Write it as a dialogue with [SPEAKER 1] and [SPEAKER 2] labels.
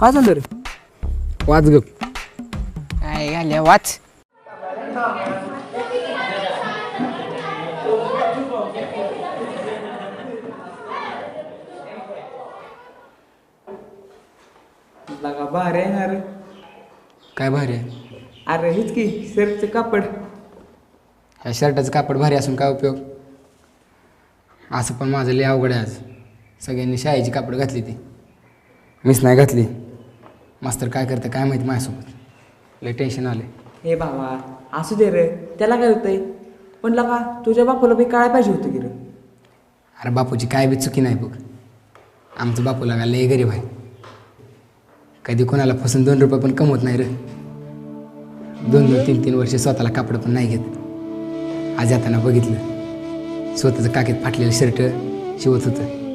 [SPEAKER 1] काय झालं रे? वाच गप.
[SPEAKER 2] काय घाल्या वाच.
[SPEAKER 3] लगा भारी आहे ना रे.
[SPEAKER 1] काय भारी आहे?
[SPEAKER 3] अरे हेच की शर्टचं कापड.
[SPEAKER 1] ह्या शर्टाचं कापड भारी असून काय उपयोग? असं पण माझं लय अवघड आहे आज. सगळ्यांनी शाळेची कापड घातली ती, मीच नाही घातली. मास्तर काय करतं काय माहिती माझ्यासोबत. लय टेन्शन आले.
[SPEAKER 3] हे भावा असू दे रे, त्याला काय होतंय. पण लगा तुझ्या बापूला बी कळायला पाहिजे होतं की रे.
[SPEAKER 1] अरे बापूची काय बी चुकी नाही बघ. आमचं बापू लागा लय गरीब आहे. कधी कोणाला फसून 2 रुपये पण कमवत नाही रे. 2-2, 3-3 वर्ष स्वतःला कापड पण नाही घेत. आज येताना बघितलं स्वतःचं काकीत फाटलेलं शर्ट शिवत होतं.